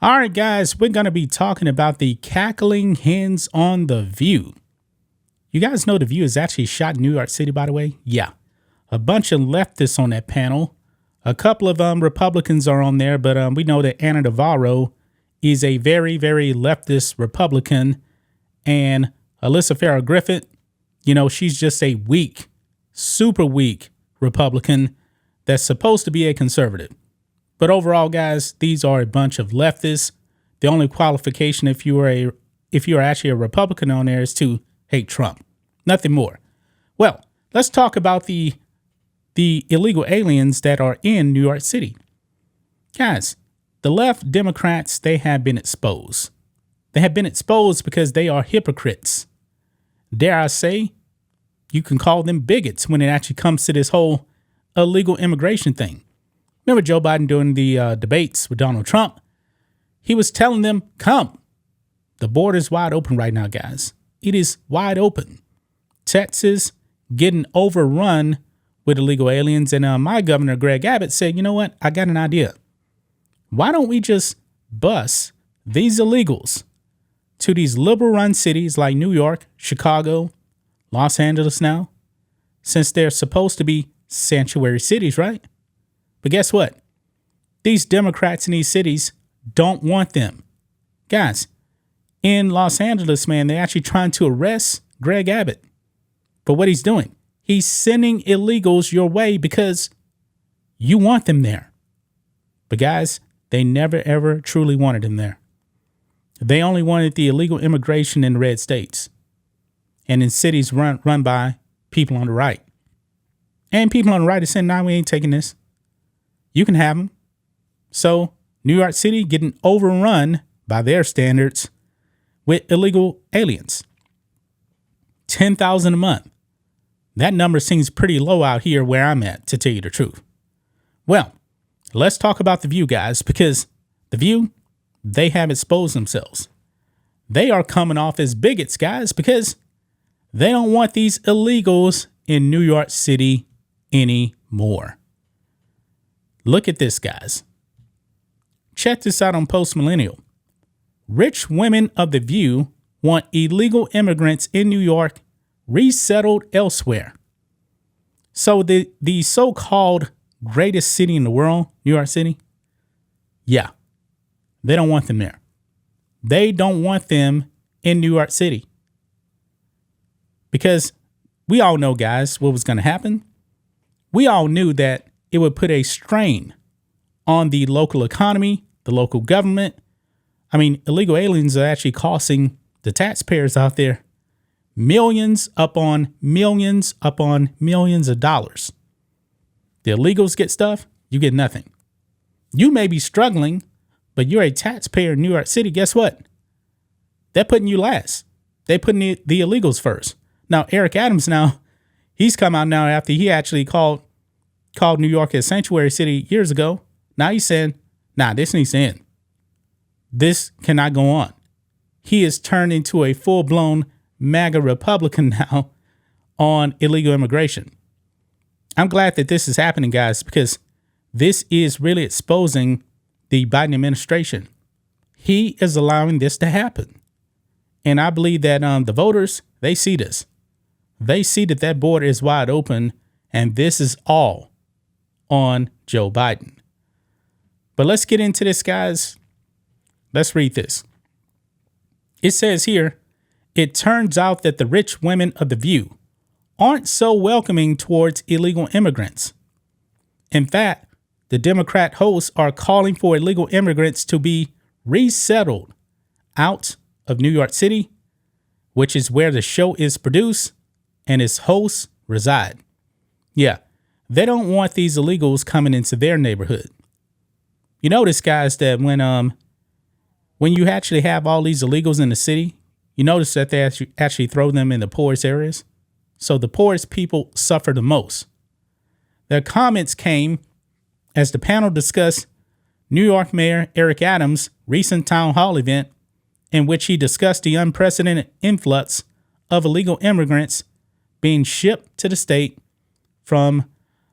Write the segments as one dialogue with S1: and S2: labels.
S1: All right, guys, we're going to be talking about the cackling hens on The View. You guys know The View is actually shot in New York City, by the way? Yeah. A bunch of leftists on that panel. A couple of Republicans are on there, but we know that Anna Navarro is a very, very leftist Republican. And Alyssa Farrell Griffith, she's just a weak, super weak Republican that's supposed to be a conservative. But overall, guys, these are a bunch of leftists. The only qualification if you are actually a Republican on there is to hate Trump. Nothing more. Well, let's talk about the illegal aliens that are in New York City. Guys, the left Democrats, they have been exposed. They have been exposed because they are hypocrites. Dare I say, you can call them bigots when it actually comes to this whole illegal immigration thing. Remember Joe Biden doing the debates with Donald Trump? He was telling them, come. The border's wide open right now, guys. It is wide open. Texas getting overrun with illegal aliens. And my governor, Greg Abbott, said, you know what? I got an idea. Why don't we just bus these illegals to these liberal-run cities like New York, Chicago, Los Angeles now, since they're supposed to be sanctuary cities, right? But guess what? These Democrats in these cities don't want them. Guys, in Los Angeles, man, they're actually trying to arrest Greg Abbott. But what he's doing, he's sending illegals your way because you want them there. But guys, they never, ever truly wanted them there. They only wanted the illegal immigration in the red states and in cities run by people on the right. And people on the right are saying, nah, we ain't taking this. You can have them. So New York City getting overrun by their standards with illegal aliens. 10,000 a month. That number seems pretty low out here where I'm at, to tell you the truth. Well, let's talk about The View, guys, because The View, they have exposed themselves. They are coming off as bigots, guys, because they don't want these illegals in New York City anymore. Look at this, guys. Check this out on Post Millennial. Rich women of The View want illegal immigrants in New York resettled elsewhere. So the so-called greatest city in the world, New York City, yeah, they don't want them there. They don't want them in New York City. Because we all know, guys, what was going to happen. We all knew that it would put a strain on the local economy, the local government. I mean, illegal aliens are actually costing the taxpayers out there millions upon millions upon millions of dollars. The illegals get stuff, you get nothing. You may be struggling, but you're a taxpayer in New York City. Guess what? They're putting you last. They're putting the illegals first. Now, Eric Adams now, he's come out now after he actually called New York a sanctuary city years ago. Now he's saying, nah, this needs to end. This cannot go on. He is turned into a full-blown MAGA Republican now on illegal immigration. I'm glad that this is happening, guys, because this is really exposing the Biden administration. He is allowing this to happen. And I believe that the voters, they see this. They see that that border is wide open, and this is all on Joe Biden. But let's get into this, guys. Let's read this. It says here, it turns out that the rich women of The View aren't so welcoming towards illegal immigrants. In fact, the Democrat hosts are calling for illegal immigrants to be resettled out of New York City, which is where the show is produced and its hosts reside. Yeah, they don't want these illegals coming into their neighborhood. You notice, guys, that when you actually have all these illegals in the city, you notice that they actually throw them in the poorest areas. So the poorest people suffer the most. Their comments came as the panel discussed New York Mayor Eric Adams' recent town hall event in which he discussed the unprecedented influx of illegal immigrants being shipped to the state from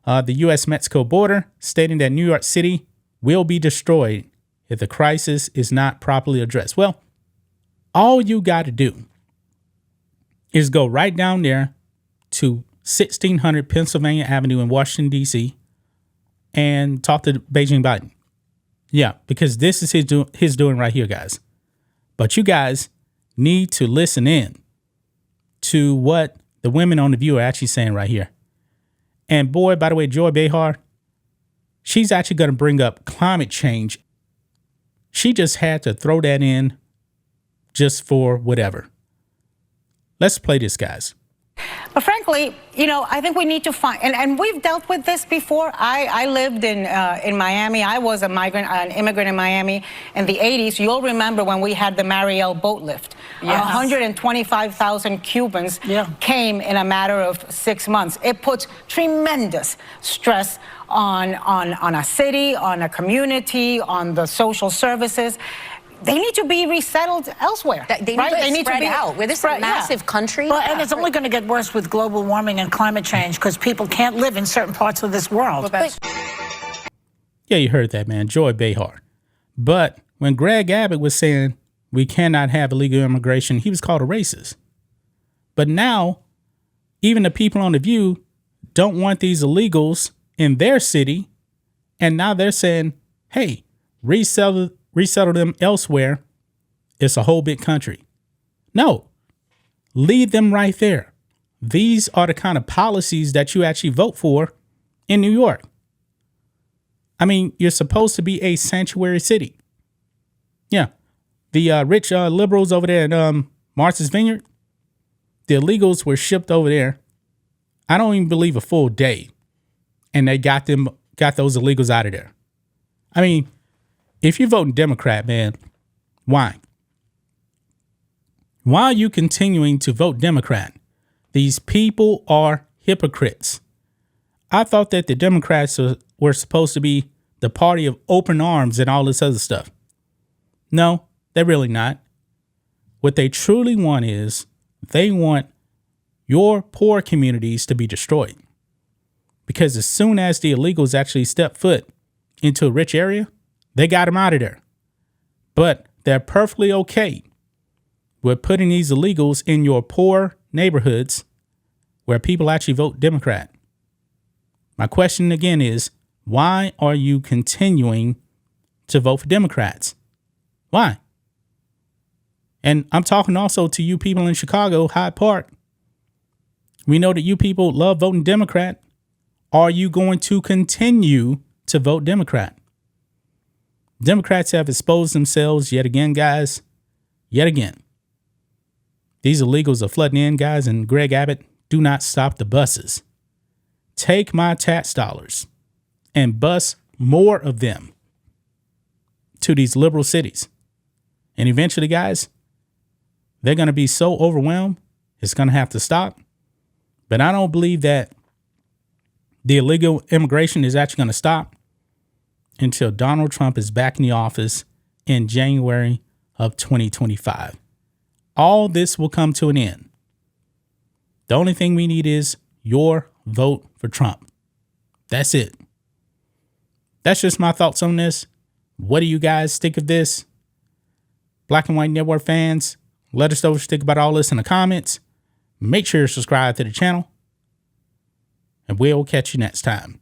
S1: the U.S.-Mexico border, stating that New York City will be destroyed if the crisis is not properly addressed? Well, all you got to do is go right down there to 1600 Pennsylvania Avenue in Washington, D.C. and talk to Beijing Biden. Yeah, because this is his doing right here, guys. But you guys need to listen in to what the women on The View are actually saying right here. And boy, by the way, Joy Behar, she's actually going to bring up climate change. She just had to throw that in just for whatever. Let's play this, guys.
S2: But frankly, I think we need to find, and we've dealt with this before. I lived in Miami. I was an immigrant in Miami in the 80s. You'll remember when we had the Mariel boat lift. Yes. 125,000 Cubans came in a matter of 6 months. It puts tremendous stress on a city, on a community, on the social services. They need to be resettled elsewhere.
S3: They need to be out. We're this massive country.
S4: Well, and it's only going to get worse with global warming and climate change because people can't live in certain parts of this world.
S1: Yeah, you heard that, man. Joy Behar. But when Greg Abbott was saying we cannot have illegal immigration, he was called a racist. But now, even the people on The View don't want these illegals in their city. And now they're saying, hey, resettle them elsewhere. It's a whole big country. No, leave them right there. These are the kind of policies that you actually vote for in New York. I mean, you're supposed to be a sanctuary city. Yeah. The rich liberals over there at Martha's Vineyard, the illegals were shipped over there. I don't even believe a full day. And they got those illegals out of there. I mean, if you're voting Democrat, man, why? Why are you continuing to vote Democrat? These people are hypocrites. I thought that the Democrats were supposed to be the party of open arms and all this other stuff. No, they're really not. What they truly want is they want your poor communities to be destroyed. Because as soon as the illegals actually step foot into a rich area, they got them out of there. But they're perfectly okay with putting these illegals in your poor neighborhoods where people actually vote Democrat. My question again is, why are you continuing to vote for Democrats? Why? And I'm talking also to you people in Chicago, Hyde Park. We know that you people love voting Democrat. Are you going to continue to vote Democrat? Democrats have exposed themselves yet again, guys. Yet again. These illegals are flooding in, guys, and Greg Abbott, do not stop the buses. Take my tax dollars and bus more of them to these liberal cities. And eventually, guys, they're going to be so overwhelmed, it's going to have to stop. But I don't believe that the illegal immigration is actually going to stop until Donald Trump is back in the office in January of 2025. All this will come to an end. The only thing we need is your vote for Trump. That's it. That's just my thoughts on this. What do you guys think of this? Black and White Network fans, let us know what you think about all this in the comments. Make sure you subscribe to the channel, and we'll catch you next time.